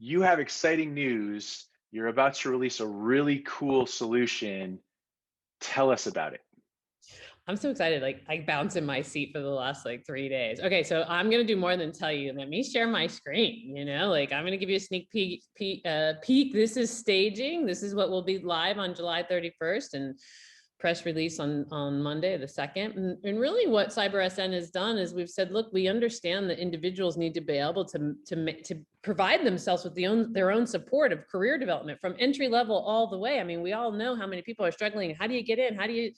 you have exciting news. You're about to release a really cool solution. Tell us about it. I'm so excited. Like I bounce in my seat for the last like 3 days. Okay, so I'm gonna do more than tell you. Let me share my screen. Like I'm gonna give you a sneak peek. This is staging. This is what will be live on July 31st and press release on Monday the 2nd. And really, what CyberSN has done is we've said, look, we understand that individuals need to be able to provide themselves with their own support of career development from entry level all the way. I mean, we all know how many people are struggling. How do you get in? How do you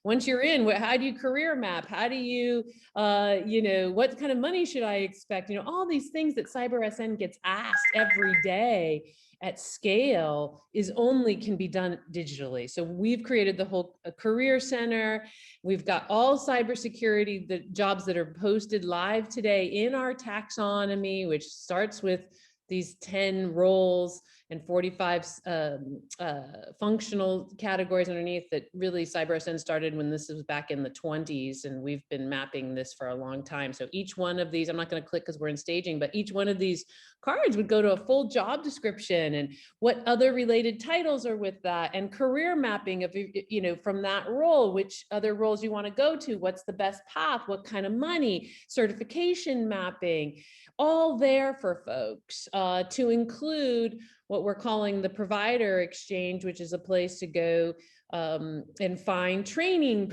once you're in, how do you career map? How do you, what kind of money should I expect? All these things that CyberSN gets asked every day at scale can be done digitally. So we've created the whole career center. We've got all cybersecurity, the jobs that are posted live today in our taxonomy, which starts with these 10 roles and 45 functional categories underneath that really CyberSN started when this was back in the 20s, and we've been mapping this for a long time. So each one of these, I'm not going to click because we're in staging, but each one of these cards would go to a full job description and what other related titles are with that, and career mapping of, from that role, which other roles you want to go to, what's the best path, what kind of money, certification mapping, all there for folks, to include what we're calling the provider exchange, which is a place to go and find training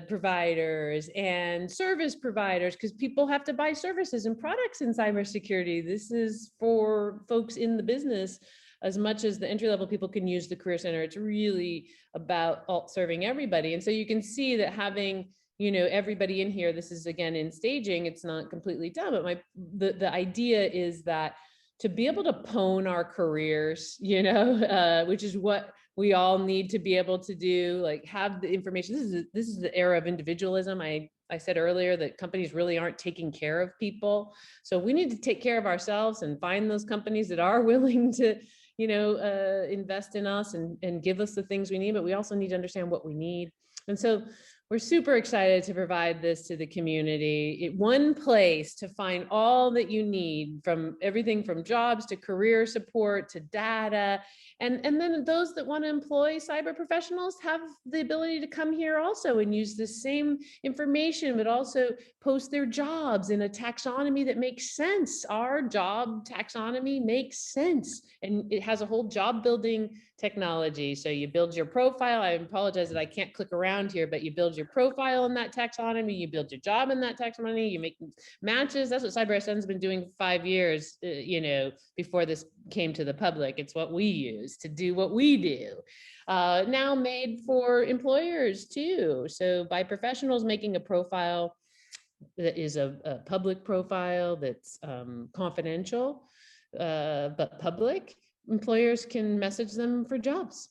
providers and service providers, because people have to buy services and products in cybersecurity. This is for folks in the business as much as the entry-level people can use the Career Center. It's really about serving everybody. And so you can see that having everybody in here, this is again in staging, it's not completely done, but the idea is that to be able to pwn our careers, which is what we all need to be able to do, like have the information. This is the era of individualism. I said earlier that companies really aren't taking care of people. So we need to take care of ourselves and find those companies that are willing to, invest in us and give us the things we need, but we also need to understand what we need. And so we're super excited to provide this to the community. One place to find all that you need, from everything from jobs to career support to data. And then those that want to employ cyber professionals have the ability to come here also and use the same information, but also post their jobs in a taxonomy that makes sense. Our job taxonomy makes sense. And it has a whole job building technology. So you build your profile. I apologize that I can't click around here, but you build your profile in that taxonomy, you build your job in that taxonomy, you make matches. That's what CyberSN's been doing for 5 years, before this came to the public. It's what we use to do what we do. Now made for employers too. So by professionals making a profile that is a public profile that's confidential, but public, employers can message them for jobs.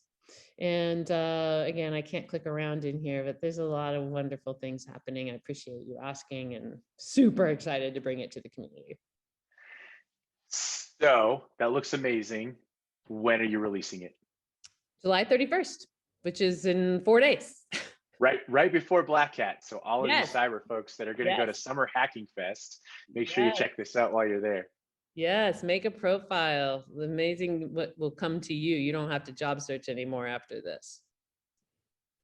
And again, I can't click around in here, but there's a lot of wonderful things happening. I appreciate you asking and super excited to bring it to the community. So that looks amazing. When are you releasing it? July 31st, which is in 4 days. Right before Black Hat. So all of Yes. you cyber folks that are going to go to Summer Hacking Fest, make sure you check this out while you're there. Yes, make a profile. Amazing what will come to you. You don't have to job search anymore after this.